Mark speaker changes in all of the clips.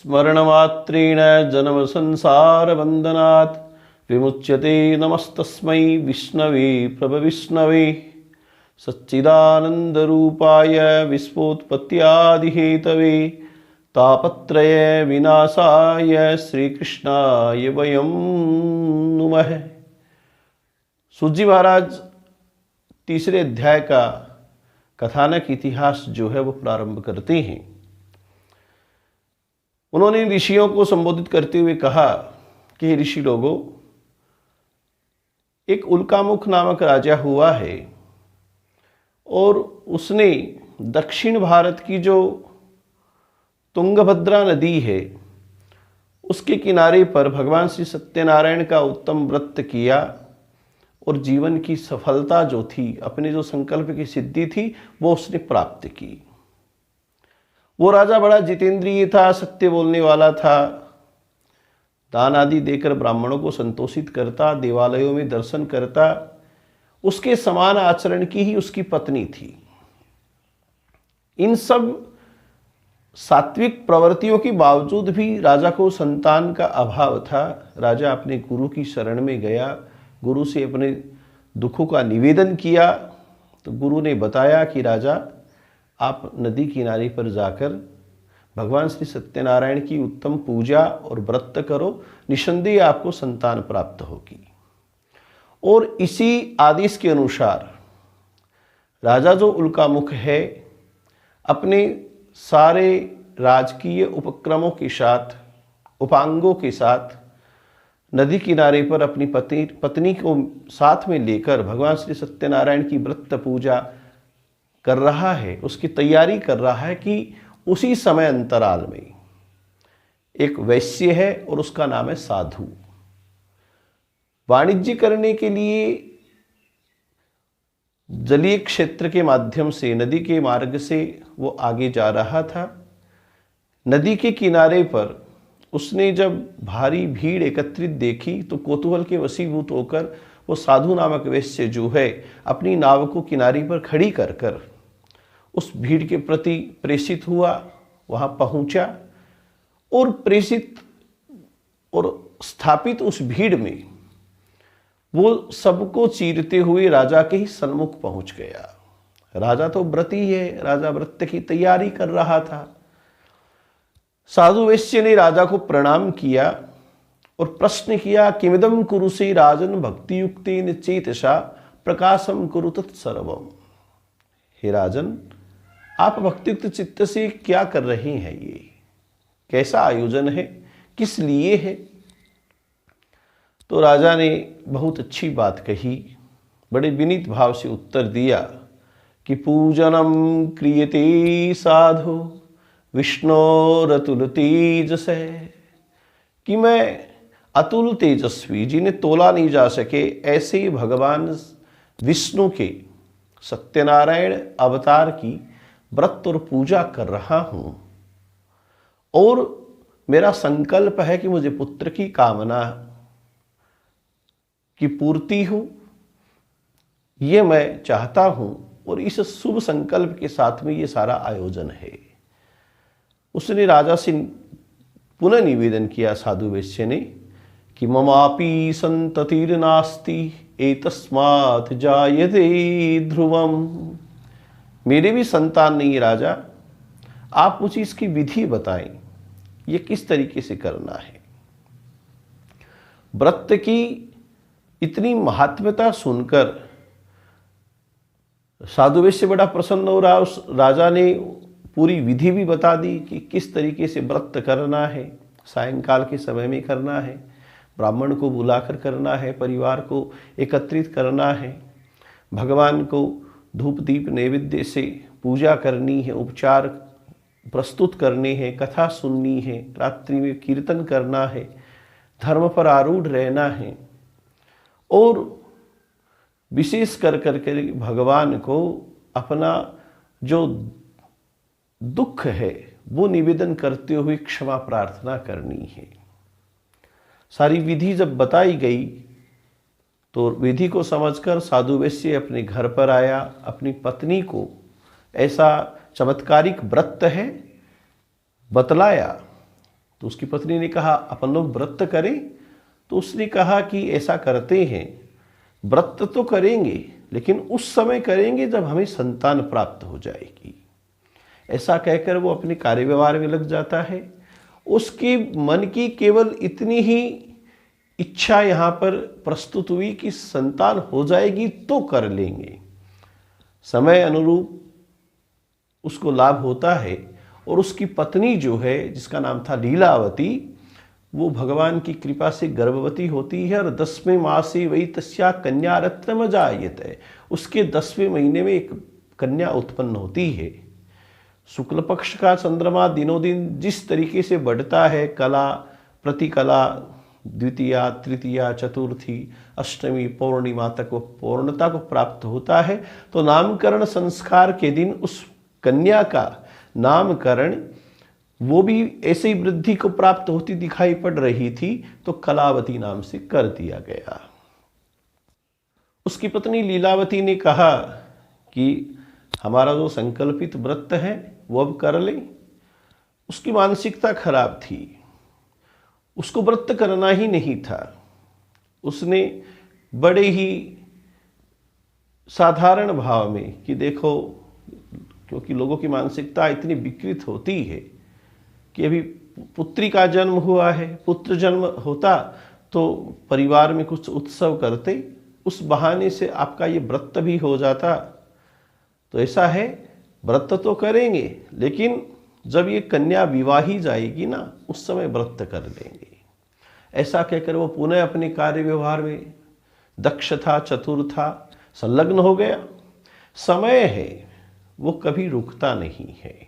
Speaker 1: स्मरणमात्रेण जन्म संसार बंधनात् विमुच्यते। नमस्तस्मै विष्णवे प्रभविष्णवे सच्चिदानन्दरूपाय विश्वोत्पत्त्यादिहेतवे तापत्रय विनाशाय श्रीकृष्णाय वयं नुमः। सूत जी महाराज तीसरे अध्याय का कथानक इतिहास जो है वो प्रारंभ करते हैं। उन्होंने ऋषियों को संबोधित करते हुए कहा कि ऋषि लोगों, एक उल्कामुख नामक राजा हुआ है और उसने दक्षिण भारत की जो तुंगभद्रा नदी है उसके किनारे पर भगवान श्री सत्यनारायण का उत्तम व्रत किया और जीवन की सफलता जो थी, अपने जो संकल्प की सिद्धि थी, वो उसने प्राप्त की। वो राजा बड़ा जितेंद्रिय था, सत्य बोलने वाला था, दान आदि देकर ब्राह्मणों को संतोषित करता, देवालयों में दर्शन करता। उसके समान आचरण की ही उसकी पत्नी थी। इन सब सात्विक प्रवृत्तियों के बावजूद भी राजा को संतान का अभाव था। राजा अपने गुरु की शरण में गया, गुरु से अपने दुखों का निवेदन किया। तो गुरु ने बताया कि राजा, आप नदी किनारे पर जाकर भगवान श्री सत्यनारायण की उत्तम पूजा और व्रत करो, निसंदेह आपको संतान प्राप्त होगी। और इसी आदेश के अनुसार राजा जो उल्कामुख है, अपने सारे राजकीय उपक्रमों के साथ, उपांगों के साथ नदी किनारे पर अपनी पत्नी को साथ में लेकर भगवान श्री सत्यनारायण की व्रत पूजा कर रहा है, उसकी तैयारी कर रहा है कि उसी समय अंतराल में एक वैश्य है और उसका नाम है साधु। वाणिज्य करने के लिए जलीय क्षेत्र के माध्यम से, नदी के मार्ग से वो आगे जा रहा था। नदी के किनारे पर उसने जब भारी भीड़ एकत्रित देखी तो कौतूहल के वशीभूत होकर वो साधु नामक वैश्य जो है अपनी नाव को किनारे पर खड़ी कर कर उस भीड़ के प्रति प्रेषित हुआ, वहाँ पहुँचा और प्रेषित और स्थापित उस भीड़ में वो सबको चीरते हुए राजा के ही सन्मुख पहुँच गया। राजा तो व्रती है, राजा व्रत की तैयारी कर रहा था। साधु वैश्य ने राजा को प्रणाम किया और प्रश्न किया, किमिदं कुरुषे राजन भक्ति युक्तेन चेतसा प्रकाशम कुरु तत्सर्वम्। हे राजन, आप भक्तियुक्त चित्त से क्या कर रहे हैं? ये कैसा आयोजन है, किस लिए है? तो राजा ने बहुत अच्छी बात कही, बड़े विनीत भाव से उत्तर दिया कि पूजनम क्रियते साधु विष्णोरतुल तेजसे, कि मैं अतुल तेजस्वी, जिन्हें तोला नहीं जा सके, ऐसे भगवान विष्णु के सत्यनारायण अवतार की व्रत और पूजा कर रहा हूँ। और मेरा संकल्प है कि मुझे पुत्र की कामना की पूर्ति हो, ये मैं चाहता हूँ और इस शुभ संकल्प के साथ में ये सारा आयोजन है। उसने राजा से पुनः निवेदन किया, साधु वैश्य ने, कि ममापि संततिर्नास्ति एतस्मात् जायते ध्रुवम। मेरे भी संतान नहीं है राजा, आप मुझे इसकी विधि बताएं, ये किस तरीके से करना है। व्रत की इतनी महात्म्यता सुनकर साधु वैश्य बड़ा प्रसन्न हो रहा। उस राजा ने पूरी विधि भी बता दी कि किस तरीके से व्रत करना है, सायंकाल के समय में करना है, ब्राह्मण को बुलाकर करना है, परिवार को एकत्रित करना है, भगवान को धूप दीप नैवेद्य से पूजा करनी है, उपचार प्रस्तुत करने हैं, कथा सुननी है, रात्रि में कीर्तन करना है, धर्म पर आरूढ़ रहना है और विशेष कर करके भगवान को अपना जो दुख है वो निवेदन करते हुए क्षमा प्रार्थना करनी है। सारी विधि जब बताई गई तो विधि को समझकर साधु वैश्य अपने घर पर आया, अपनी पत्नी को ऐसा चमत्कारिक व्रत है बतलाया तो उसकी पत्नी ने कहा अपन लोग व्रत करें। तो उसने कहा कि ऐसा करते हैं, व्रत तो करेंगे लेकिन उस समय करेंगे जब हमें संतान प्राप्त हो जाएगी। ऐसा कहकर वो अपने कार्य व्यवहार में लग जाता है। उसके मन की केवल इतनी ही इच्छा यहाँ पर प्रस्तुत हुई कि संतान हो जाएगी तो कर लेंगे। समय अनुरूप उसको लाभ होता है और उसकी पत्नी जो है, जिसका नाम था लीलावती, वो भगवान की कृपा से गर्भवती होती है और 10वें मासे वही तस्या कन्या रत्नम जायते, उसके 10वें महीने में एक कन्या उत्पन्न होती है। शुक्ल पक्ष का चंद्रमा दिनों दिन जिस तरीके से बढ़ता है, कला प्रतिकला द्वितीया तृतीया चतुर्थी अष्टमी पूर्णिमा तक वो पूर्णता को प्राप्त होता है, तो नामकरण संस्कार के दिन उस कन्या का नामकरण वो भी ऐसे ही वृद्धि को प्राप्त होती दिखाई पड़ रही थी, तो कलावती नाम से कर दिया गया। उसकी पत्नी लीलावती ने कहा कि हमारा जो संकल्पित व्रत है वो अब कर ले। उसकी मानसिकता खराब थी, उसको व्रत करना ही नहीं था। उसने बड़े ही साधारण भाव में कि देखो, क्योंकि लोगों की मानसिकता इतनी विकृत होती है कि अभी पुत्री का जन्म हुआ है, पुत्र जन्म होता तो परिवार में कुछ उत्सव करते, उस बहाने से आपका ये व्रत भी हो जाता। तो ऐसा है, व्रत तो करेंगे लेकिन जब ये कन्या विवाही जाएगी ना, उस समय व्रत कर लेंगे। ऐसा कहकर वो पुनः अपने कार्य व्यवहार में दक्ष था, चतुर था, संलग्न हो गया। समय है, वो कभी रुकता नहीं है।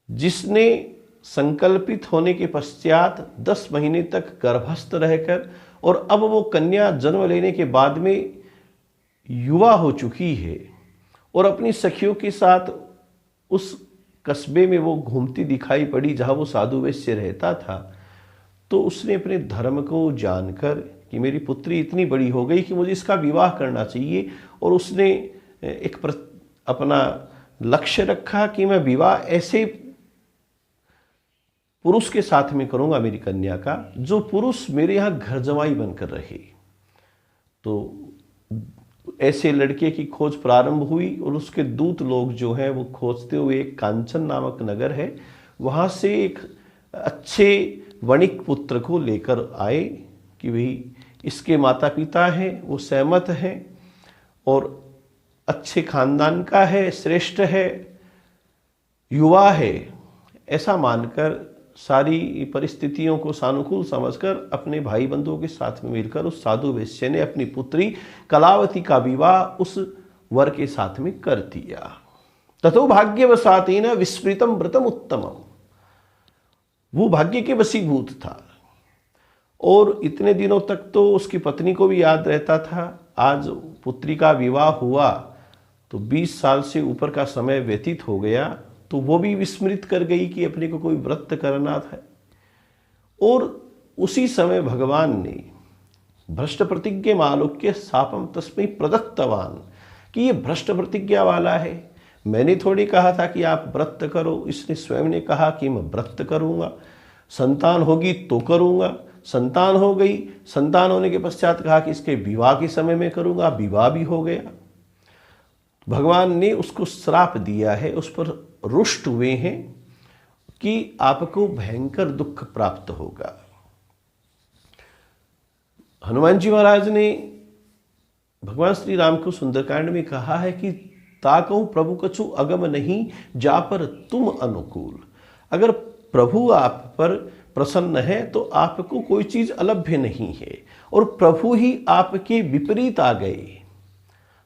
Speaker 1: जिसने संकल्पित होने के पश्चात 10 महीने तक गर्भस्थ रहकर और अब वो कन्या जन्म लेने के बाद में युवा हो चुकी है और अपनी सखियों के साथ उस कस्बे में वो घूमती दिखाई पड़ी जहाँ वो साधु वैश्य रहता था, तो उसने अपने धर्म को जानकर कि मेरी पुत्री इतनी बड़ी हो गई कि मुझे इसका विवाह करना चाहिए, और उसने एक अपना लक्ष्य रखा कि मैं विवाह ऐसे पुरुष के साथ में करूंगा मेरी कन्या का, जो पुरुष मेरे यहाँ घर जमाई बनकर रहे। तो ऐसे लड़के की खोज प्रारंभ हुई और उसके दूत लोग जो हैं वो खोजते हुए एक कांचन नामक नगर है, वहाँ से एक अच्छे वणिक पुत्र को लेकर आए कि भाई इसके माता पिता हैं, वो सहमत हैं और अच्छे खानदान का है, श्रेष्ठ है, युवा है। ऐसा मानकर सारी परिस्थितियों को सानुकूल समझकर अपने भाई बंधुओं के साथ में मिलकर उस साधु वैश्य ने अपनी पुत्री कलावती का विवाह उस वर के साथ में कर दिया। ततो भाग्यवशातेन विस्मृतम व्रतम उत्तमम, वो भाग्य के वशीभूत था और इतने दिनों तक तो उसकी पत्नी को भी याद रहता था। आज पुत्री का विवाह हुआ तो 20 साल से ऊपर का समय व्यतीत हो गया, तो वो भी विस्मृत कर गई कि अपने को कोई व्रत करना था। और उसी समय भगवान ने भ्रष्ट प्रतिज्ञा मालोक्य शापम तस्मै प्रदत्तवान, कि ये भ्रष्ट प्रतिज्ञा वाला है, मैंने थोड़ी कहा था कि आप व्रत करो, इसने स्वयं ने कहा कि मैं व्रत करूंगा, संतान होगी तो करूंगा। संतान हो गई, संतान होने के पश्चात कहा कि इसके विवाह के समय में करूंगा, विवाह भी हो गया। भगवान ने उसको श्राप दिया है, उस पर रुष्ट हुए हैं कि आपको भयंकर दुख प्राप्त होगा। हनुमान जी महाराज ने भगवान श्री राम को सुंदरकांड में कहा है कि ताकहु प्रभु कछु अगम नहीं, जा पर तुम अनुकूल। अगर प्रभु आप पर प्रसन्न है तो आपको कोई चीज अलभ्य नहीं है, और प्रभु ही आपके विपरीत आ गए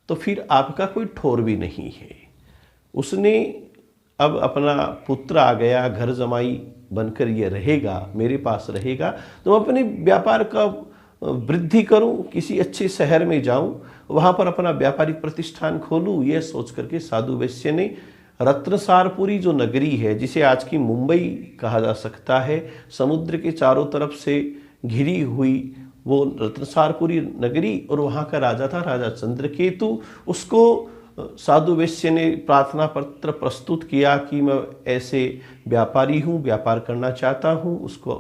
Speaker 1: तो फिर आपका कोई ठोर भी नहीं है। उसने अब अपना पुत्र आ गया, घर जमाई बनकर ये रहेगा, मेरे पास रहेगा, तो मैं अपने व्यापार का वृद्धि करूं, किसी अच्छे शहर में जाऊं, वहां पर अपना व्यापारिक प्रतिष्ठान खोलूं, यह सोच करके साधु वैश्य ने रत्नसारपुरी जो नगरी है, जिसे आज की मुंबई कहा जा सकता है, समुद्र के चारों तरफ से घिरी हुई वो रत्नसारपुरी नगरी, और वहाँ का राजा था राजा चंद्रकेतु, उसको साधु वैश्य ने प्रार्थना पत्र प्रस्तुत किया कि मैं ऐसे व्यापारी हूँ, व्यापार करना चाहता हूँ। उसको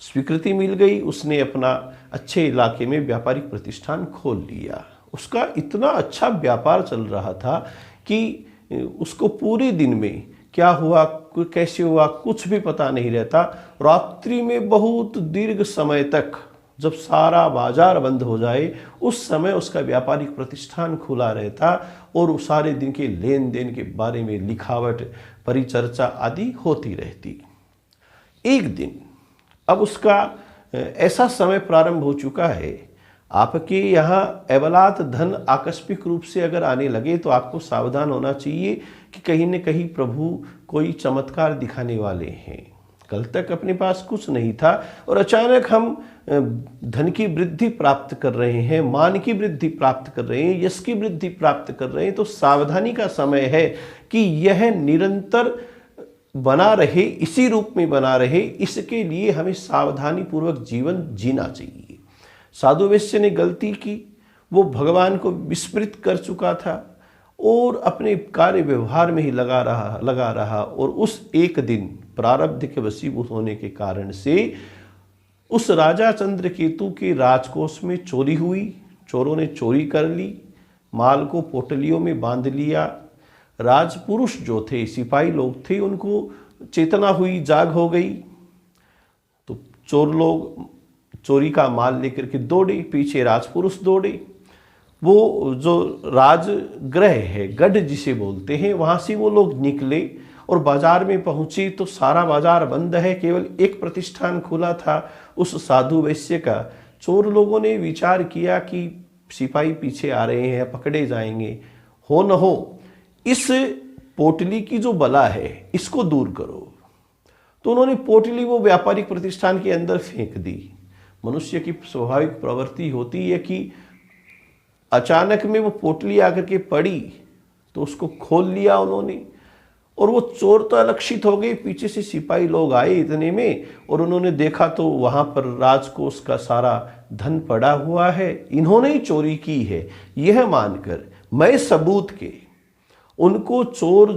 Speaker 1: स्वीकृति मिल गई। उसने अपना अच्छे इलाके में व्यापारिक प्रतिष्ठान खोल लिया। उसका इतना अच्छा व्यापार चल रहा था कि उसको पूरे दिन में क्या हुआ, कैसे हुआ, कुछ भी पता नहीं रहता। रात्रि में बहुत दीर्घ समय तक, जब सारा बाजार बंद हो जाए, उस समय उसका व्यापारिक प्रतिष्ठान खुला रहता और उस सारे दिन के लेन देन के बारे में लिखावट, परिचर्चा आदि होती रहती। एक दिन अब उसका ऐसा समय प्रारंभ हो चुका है, आपके यहाँ एवलात धन आकस्मिक रूप से अगर आने लगे तो आपको सावधान होना चाहिए कि कहीं न कहीं प्रभु कोई चमत्कार दिखाने वाले हैं। कल तक अपने पास कुछ नहीं था और अचानक हम धन की वृद्धि प्राप्त कर रहे हैं, मान की वृद्धि प्राप्त कर रहे हैं, यश की वृद्धि प्राप्त कर रहे हैं। तो सावधानी का समय है कि यह निरंतर बना रहे, इसी रूप में बना रहे। इसके लिए हमें सावधानी पूर्वक जीवन जीना चाहिए। साधु वैश्य ने गलती की, वो भगवान को विस्मृत कर चुका था और अपने कार्य व्यवहार में ही लगा रहा और उस एक दिन प्रारब्ध के वशीभूत होने के कारण से उस राजा चंद्रकेतु के राजकोष में चोरी हुई। चोरों ने चोरी कर ली, माल को पोटलियों में बांध लिया। राजपुरुष जो थे, सिपाही लोग थे, उनको चेतना हुई, जाग हो गई। तो चोर लोग चोरी का माल लेकर के दौड़े, पीछे राजपुरुष दौड़े। वो जो राजगृह है, गढ़ जिसे बोलते हैं, वहाँ से वो लोग निकले और बाजार में पहुँचे तो सारा बाजार बंद है, केवल एक प्रतिष्ठान खुला था उस साधु वैश्य का। चोर लोगों ने विचार किया कि सिपाही पीछे आ रहे हैं, पकड़े जाएंगे, हो न हो इस पोटली की जो बला है इसको दूर करो। तो उन्होंने पोटली वो व्यापारिक प्रतिष्ठान के अंदर फेंक दी। मनुष्य की स्वाभाविक प्रवृत्ति होती है कि अचानक में वो पोटली आकर के पड़ी तो उसको खोल लिया उन्होंने, और वो चोर तो अलक्षित हो गए। पीछे से सिपाही लोग आए इतने में और उन्होंने देखा तो वहाँ पर राजकोष का सारा धन पड़ा हुआ है, इन्होंने ही चोरी की है। यह मानकर मैं सबूत के उनको चोर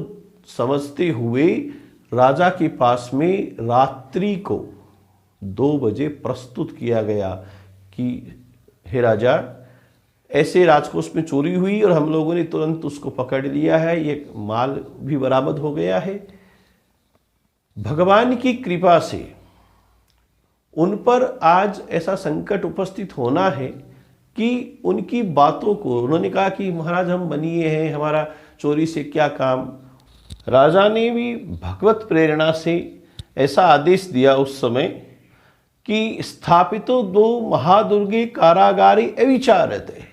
Speaker 1: समझते हुए राजा के पास में रात्रि को 2 बजे प्रस्तुत किया गया कि हे राजा, ऐसे राजकोष में चोरी हुई और हम लोगों ने तुरंत उसको पकड़ लिया है, ये माल भी बरामद हो गया है। भगवान की कृपा से उन पर आज ऐसा संकट उपस्थित होना है कि उनकी बातों को उन्होंने कहा कि महाराज हम बनिए हैं, हमारा चोरी से क्या काम। राजा ने भी भगवत प्रेरणा से ऐसा आदेश दिया उस समय कि स्थापितो 2 महादुर्गे कारागारे अविचारते,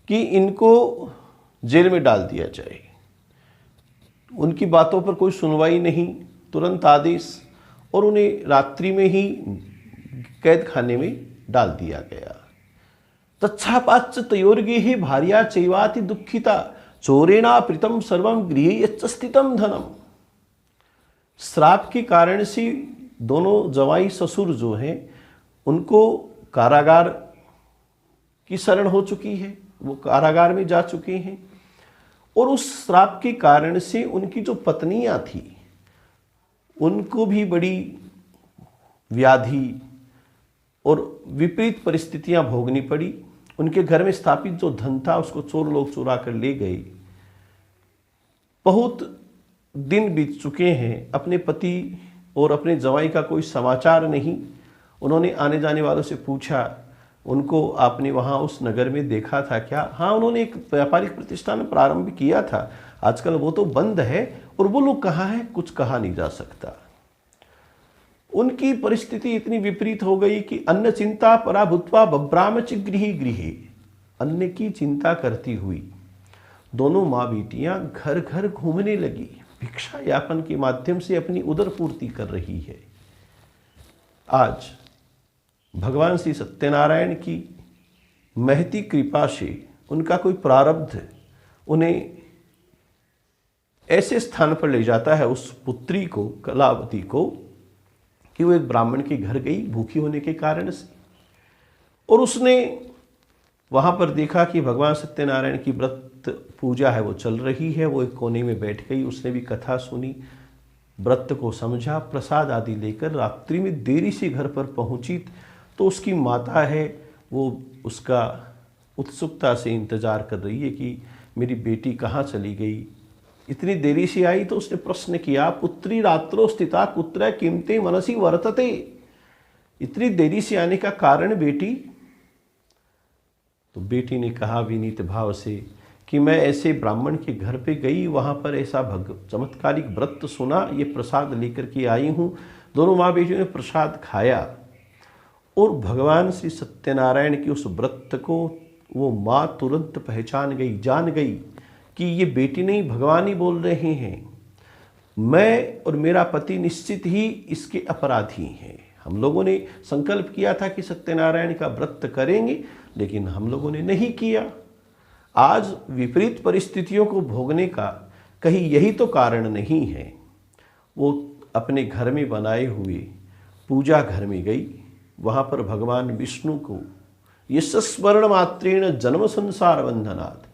Speaker 1: कि इनको जेल में डाल दिया जाए। उनकी बातों पर कोई सुनवाई नहीं, तुरंत आदेश, और उन्हें रात्रि में ही कैद खाने में डाल दिया गया। तच्छापाच्च तयोर्गे ही भार्या चैवाति दुखिता चोरेणा प्रीतम सर्वम गृहे यच्च स्थितम धनम। श्राप के कारण से दोनों जवाई ससुर जो हैं उनको कारागार की शरण हो चुकी है, वो कारागार में जा चुके हैं। और उस श्राप के कारण से उनकी जो पत्नियां थी उनको भी बड़ी व्याधि और विपरीत परिस्थितियां भोगनी पड़ी। उनके घर में स्थापित जो धन था उसको चोर लोग चुरा कर ले गए। बहुत दिन बीत चुके हैं, अपने पति और अपने जवाई का कोई समाचार नहीं। उन्होंने आने जाने वालों से पूछा, उनको आपने वहाँ उस नगर में देखा था क्या? हाँ, उन्होंने एक व्यापारिक प्रतिष्ठान प्रारंभ किया था, आजकल वो तो बंद है, और वो लोग कहाँ हैं कुछ कहा नहीं जा सकता। उनकी परिस्थिति इतनी विपरीत हो गई कि अन्न चिंता परा भूत्वा बभ्रामच गृहे गृहे, अन्न की चिंता करती हुई दोनों माँ बेटियां घर घर घूमने लगी, भिक्षा यापन के माध्यम से अपनी उदर पूर्ति कर रही है। आज भगवान श्री सत्यनारायण की महती कृपा से उनका कोई प्रारब्ध उन्हें ऐसे स्थान पर ले जाता है, उस पुत्री को, कलावती को, कि वो एक ब्राह्मण के घर गई भूखी होने के कारण से, और उसने वहाँ पर देखा कि भगवान सत्यनारायण की व्रत पूजा है वो चल रही है। वो एक कोने में बैठ गई, उसने भी कथा सुनी, व्रत को समझा, प्रसाद आदि लेकर रात्रि में देरी से घर पर पहुंची तो उसकी माता है वो उसका उत्सुकता से इंतजार कर रही है कि मेरी बेटी कहाँ चली गई। इतनी देरी से आई तो उसने प्रश्न किया, पुत्री रात्रो स्थिता कुत्र किमते मनसी वर्तते। इतनी देरी से आने का कारण बेटी? तो बेटी ने कहा विनीत भाव से कि मैं ऐसे ब्राह्मण के घर पे गई, वहाँ पर ऐसा चमत्कारिक व्रत सुना, ये प्रसाद लेकर के आई हूँ। दोनों माँ बेटियों ने प्रसाद खाया और भगवान श्री सत्यनारायण की उस व्रत को वो माँ तुरंत पहचान गई, जान गई कि ये बेटी नहीं, भगवान ही बोल रहे हैं। मैं और मेरा पति निश्चित ही इसके अपराधी हैं। हम लोगों ने संकल्प किया था कि सत्यनारायण का व्रत करेंगे, लेकिन हम लोगों ने नहीं किया। आज विपरीत परिस्थितियों को भोगने का कहीं यही तो कारण नहीं है। वो अपने घर में बनाए हुए पूजा घर में गई, वहाँ पर भगवान विष्णु को यश स्मरण मात्रेण जन्म संसार बंधनात्,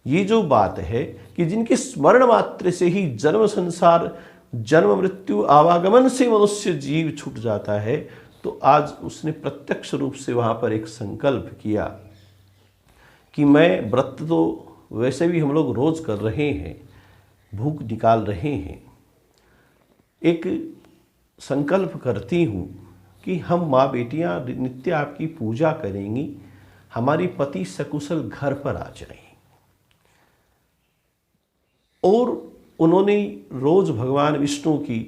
Speaker 1: ये जो बात है कि जिनके स्मरण मात्र से ही जन्म संसार, जन्म मृत्यु आवागमन से मनुष्य जीव छूट जाता है, तो आज उसने प्रत्यक्ष रूप से वहाँ पर एक संकल्प किया कि मैं व्रत तो वैसे भी हम लोग रोज कर रहे हैं, भूख निकाल रहे हैं, एक संकल्प करती हूँ कि हम माँ बेटियाँ नित्य आपकी पूजा करेंगी, हमारी पति सकुशल घर पर आ जाएं। और उन्होंने रोज भगवान विष्णु की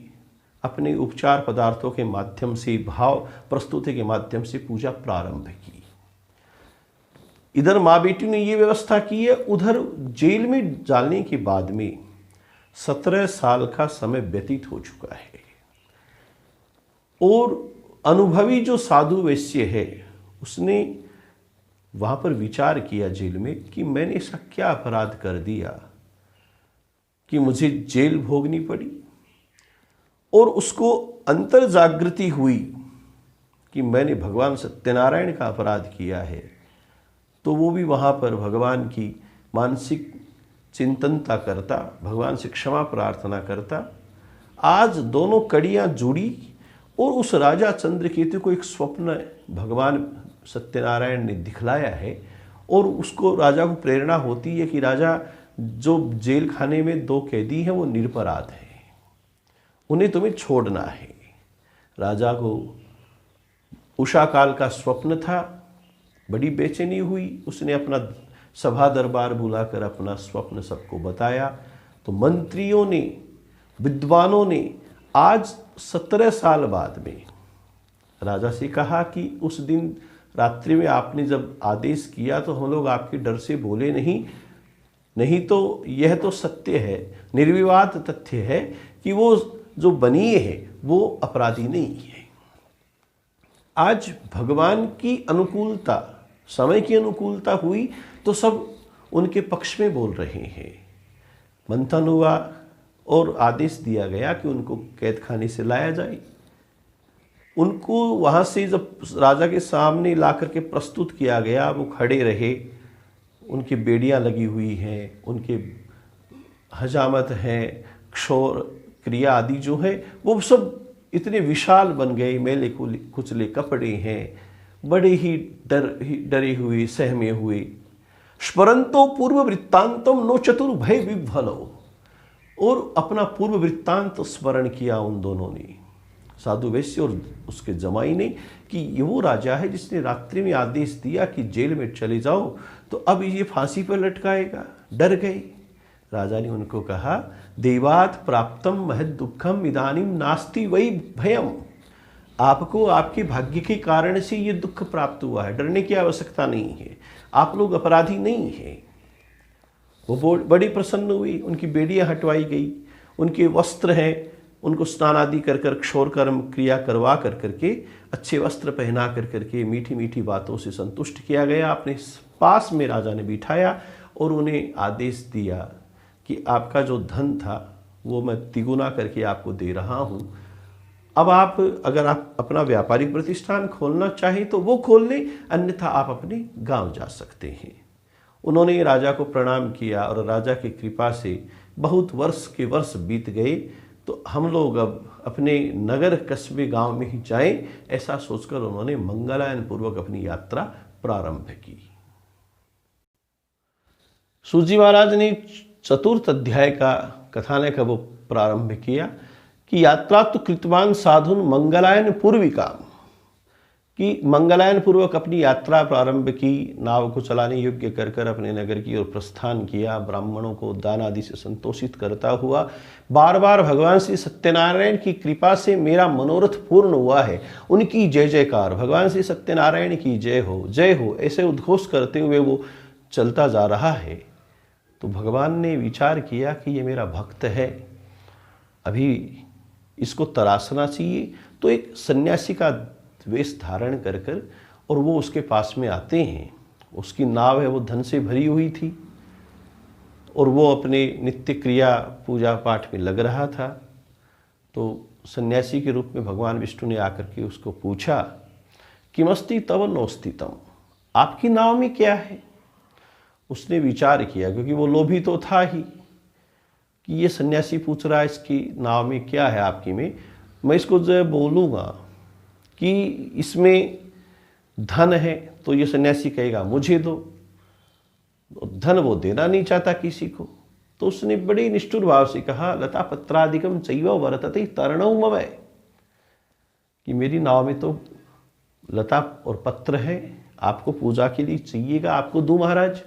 Speaker 1: अपने उपचार पदार्थों के माध्यम से, भाव प्रस्तुति के माध्यम से पूजा प्रारंभ की। इधर माँ बेटी ने ये व्यवस्था की है, उधर जेल में डालने के बाद में 17 साल का समय व्यतीत हो चुका है और अनुभवी जो साधु वैश्य है उसने वहाँ पर विचार किया जेल में कि मैंने ऐसा क्या अपराध कर दिया कि मुझे जेल भोगनी पड़ी। और उसको अंतर जागृति हुई कि मैंने भगवान सत्यनारायण का अपराध किया है। तो वो भी वहाँ पर भगवान की मानसिक चिंतनता करता, भगवान से क्षमा प्रार्थना करता। आज दोनों कड़ियाँ जुड़ी और उस राजा चंद्रकेतु को एक स्वप्न भगवान सत्यनारायण ने दिखलाया है और उसको राजा को प्रेरणा होती है कि राजा, जो जेल खाने में 2 कैदी हैं वो निरपराध हैं, उन्हें तुम्हें छोड़ना है। राजा को उषा काल का स्वप्न था, बड़ी बेचैनी हुई, उसने अपना सभा दरबार बुलाकर अपना स्वप्न सबको बताया। तो मंत्रियों ने, विद्वानों ने आज 17 साल बाद में राजा से कहा कि उस दिन रात्रि में आपने जब आदेश किया तो हम लोग आपके डर से बोले नहीं तो यह तो सत्य है, निर्विवाद तथ्य है कि वो जो बनिए है वो अपराधी नहीं है। आज भगवान की अनुकूलता, समय की अनुकूलता हुई तो सब उनके पक्ष में बोल रहे हैं। मंथन हुआ और आदेश दिया गया कि उनको कैद खाने से लाया जाए। उनको वहाँ से जब राजा के सामने ला करके प्रस्तुत किया गया, वो खड़े रहे, उनकी बेड़ियाँ लगी हुई हैं, उनके हजामत हैं, क्षौर क्रिया आदि जो है वो सब इतने विशाल बन गए, मैले कुचले कपड़े हैं, बड़े ही डरे हुए, सहमे हुए। स्मरंतो पूर्व वृत्तांतम नो चतुर्भय विभ्वलो, और अपना पूर्व वृत्तांत स्मरण किया उन दोनों ने, साधु वैश्य और उसके जमाई ने, कि ये वो राजा है जिसने रात्रि में आदेश दिया कि जेल में चले जाओ तो अब ये फांसी पर लटकाएगा। डर गए। राजा ने उनको कहा, देवात प्राप्तम महद दुखम इदानीम नास्ति वही भयम। आपको आपके भाग्य के कारण से ये दुख प्राप्त हुआ है, डरने की आवश्यकता नहीं है, आप लोग अपराधी नहीं हैं। वो बड़ी प्रसन्न हुई, उनकी बेड़ियाँ हटवाई गई, उनके वस्त्र हैं उनको स्नान आदि कर कर, क्षौर कर्म क्रिया करवा कर करके, अच्छे वस्त्र पहना कर करके, मीठी मीठी बातों से संतुष्ट किया गया। अपने पास में राजा ने बिठाया और उन्हें आदेश दिया कि आपका जो धन था वो मैं तिगुना करके आपको दे रहा हूँ, अब आप अगर आप अपना व्यापारिक प्रतिष्ठान खोलना चाहें तो वो खोल लें, अन्यथा आप अपने गांव जा सकते हैं। उन्होंने राजा को प्रणाम किया और राजा की कृपा से बहुत वर्ष के वर्ष बीत गए। तो हम लोग अब अपने नगर कस्बे गांव में ही जाएं, ऐसा सोचकर उन्होंने मंगलायन पूर्वक अपनी यात्रा प्रारंभ की। सूजी महाराज ने चतुर्थ अध्याय का कथानक वो प्रारंभ किया कि यात्रा तो कृतवान साधुन मंगलायन पूर्विका, कि मंगलायन पूर्वक अपनी यात्रा प्रारंभ की, नाव को चलाने योग्य कर कर अपने नगर की ओर प्रस्थान किया। ब्राह्मणों को दान आदि से संतोषित करता हुआ बार बार भगवान श्री सत्यनारायण की कृपा से मेरा मनोरथ पूर्ण हुआ है, उनकी जय जयकार, भगवान श्री सत्यनारायण की जय हो, ऐसे उद्घोष करते हुए वो चलता जा रहा है। तो भगवान ने विचार किया कि ये मेरा भक्त है, अभी इसको तराशना चाहिए। तो एक सन्यासी का वेश धारण कर कर और वो उसके पास में आते हैं। उसकी नाव है वो धन से भरी हुई थी और वो अपने नित्य क्रिया पूजा पाठ में लग रहा था। तो सन्यासी के रूप में भगवान विष्णु ने आकर के उसको पूछा, किमस्ति तव नोस्ति तम, आपकी नाव में क्या है। उसने विचार किया, क्योंकि वो लोभी तो था ही कि ये सन्यासी पूछ रहा है इसकी नाव में क्या है आपकी में, मैं इसको जो बोलूँगा कि इसमें धन है तो ये सन्यासी कहेगा मुझे दो, धन वो देना नहीं चाहता किसी को। तो उसने बड़े निष्ठुर भाव से कहा, लता पत्रादिकम चैव वर्तते तरणौ मवै, कि मेरी नाव में तो लता और पत्र है, आपको पूजा के लिए चाहिएगा, आपको दूं महाराज।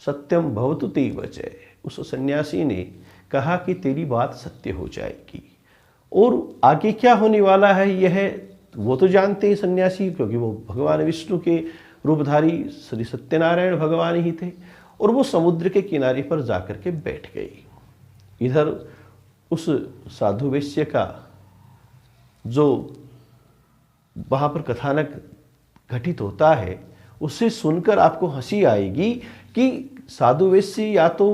Speaker 1: सत्यम भवतु ते वचय, उस सन्यासी ने कहा कि तेरी बात सत्य हो जाएगी। और आगे क्या होने वाला है यह वो तो जानते हैं सन्यासी, क्योंकि वो भगवान विष्णु के रूपधारी श्री सत्यनारायण भगवान ही थे। और वो समुद्र के किनारे पर जाकर के बैठ गए। इधर उस साधु वैश्य का जो वहाँ पर कथानक घटित होता है उसे सुनकर आपको हंसी आएगी कि साधु वैश्य या तो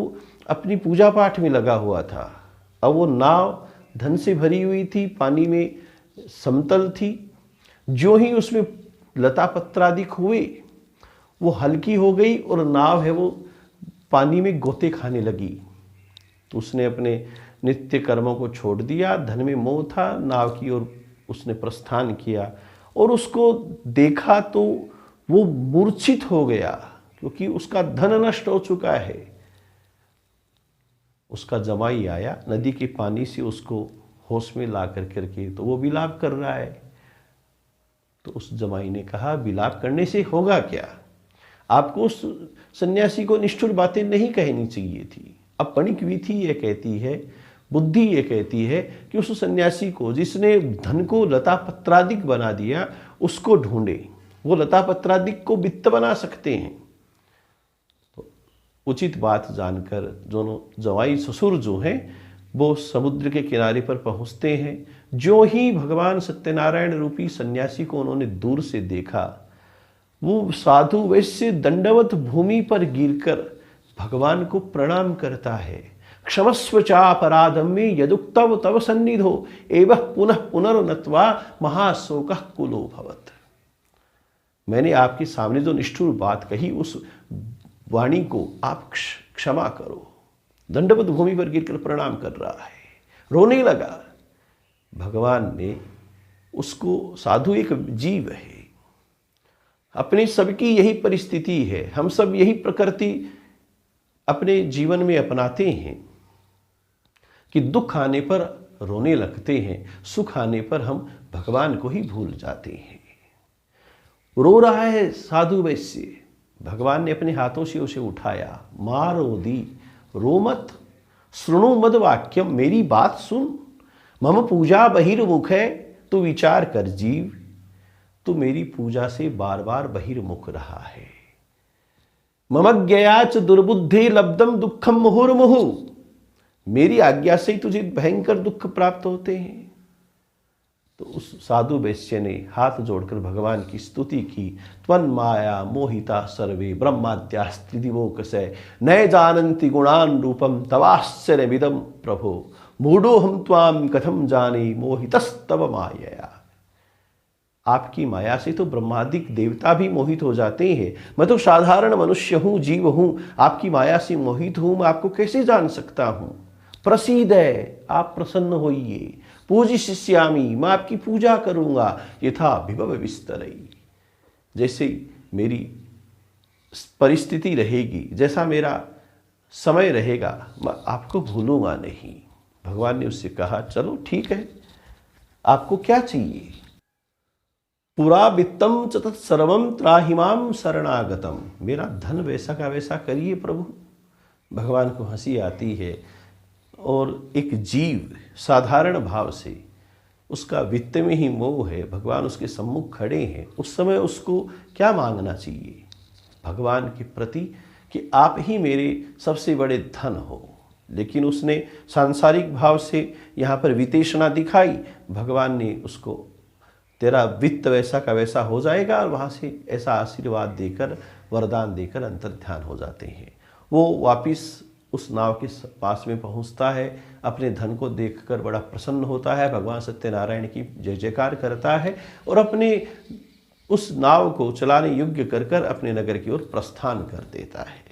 Speaker 1: अपनी पूजा पाठ में लगा हुआ था, अब वो नाव धन से भरी हुई थी, पानी में समतल थी, जो ही उसमें लता पत्रादिक हुए वो हल्की हो गई और नाव है वो पानी में गोते खाने लगी। तो उसने अपने नित्य कर्मों को छोड़ दिया, धन में मोह था, नाव की ओर उसने प्रस्थान किया और उसको देखा तो वो मूर्छित हो गया, क्योंकि उसका धन नष्ट हो चुका है। उसका जमाई आया, नदी के पानी से उसको होश में ला करके तो वो विलाप कर रहा है। तो उस जमाई ने कहा, विलाप करने से होगा क्या, आपको उस सन्यासी को निष्ठुर बातें नहीं कहनी चाहिए थी। अब पणिक विधि ये कहती है, बुद्धि ये कहती है कि उस सन्यासी को जिसने धन को लता पत्रादिक बना दिया उसको ढूंढे, वो लता पत्रादिक को वित्त बना सकते हैं। तो उचित बात जानकर दोनों जवाई ससुर जो हैं वो समुद्र के किनारे पर पहुंचते हैं। जो ही भगवान सत्यनारायण रूपी सन्यासी को उन्होंने दूर से देखा, वो साधु वैश्य दंडवत भूमि पर गिरकर भगवान को प्रणाम करता है। क्षमस्व चापराधम में यदुक्तव तव सन्निधो एवं पुनः पुनर्नत्वा महाशोकः कुलो भवत्। मैंने आपके सामने जो निष्ठुर बात कही उस वाणी को आप क्षमा करो। दंडवत भूमि पर गिरकर प्रणाम कर रहा है, रोने लगा। भगवान ने उसको, साधु एक जीव है, अपने सबकी यही परिस्थिति है, हम सब यही प्रकृति अपने जीवन में अपनाते हैं कि दुख आने पर रोने लगते हैं, सुख आने पर हम भगवान को ही भूल जाते हैं। रो रहा है साधु वैश्य, भगवान ने अपने हाथों से उसे उठाया। मारोदी, रो मत, श्रृणु मद वाक्यम, मेरी बात सुन। मम पूजा बहिर्मुख है, तू विचार कर जीव, तू मेरी पूजा से बार बार बहिर्मुख रहा है। मम ज्ञयाच दुर्बुद्धि लब्धम दुखम मुहुर्मुहु, मेरी आज्ञा से ही तुझे भयंकर दुख प्राप्त होते हैं। तो उस साधु वैश्य ने हाथ जोड़कर भगवान की स्तुति की। त्वन् माया मोहिता सर्वे ब्रह्माद्यास्त्रिदिवोकसै नय जानन्ति गुणान रूपम तवाश्चर्यमिदं प्रभो मूढ़ो हम त्वाम कथम जाने मोहितस्तव मायया। आपकी माया से तो ब्रह्मादिक देवता भी मोहित हो जाते हैं। मैं तो साधारण मनुष्य हूं, जीव हूं, आपकी माया से मोहित हूं, मैं आपको कैसे जान सकता हूं। प्रसीद है, आप प्रसन्न होइए। पूजिष्यामि, मैं आपकी पूजा करूंगा। यथा विभव विस्तरई, जैसे मेरी परिस्थिति रहेगी, जैसा मेरा समय रहेगा, मैं आपको भूलूंगा नहीं। भगवान ने उससे कहा चलो ठीक है, आपको क्या चाहिए। पुरा वित्तम च तत्सर्वम त्राहिमाम शरणागतम, मेरा धन वैसा का वैसा करिए प्रभु। भगवान को हंसी आती है और एक जीव साधारण भाव से, उसका वित्त में ही मोह है, भगवान उसके सम्मुख खड़े हैं, उस समय उसको क्या मांगना चाहिए भगवान के प्रति कि आप ही मेरे सबसे बड़े धन हो। लेकिन उसने सांसारिक भाव से यहाँ पर वितेषणा दिखाई। भगवान ने उसको तेरा वित्त वैसा का वैसा हो जाएगा, और वहाँ से ऐसा आशीर्वाद देकर, वरदान देकर अंतर्ध्यान हो जाते हैं। वो वापिस उस नाव के पास में पहुँचता है, अपने धन को देखकर बड़ा प्रसन्न होता है, भगवान सत्यनारायण की जय जयकार करता है और अपने उस नाव को चलाने योग्य कर अपने नगर की ओर प्रस्थान कर देता है।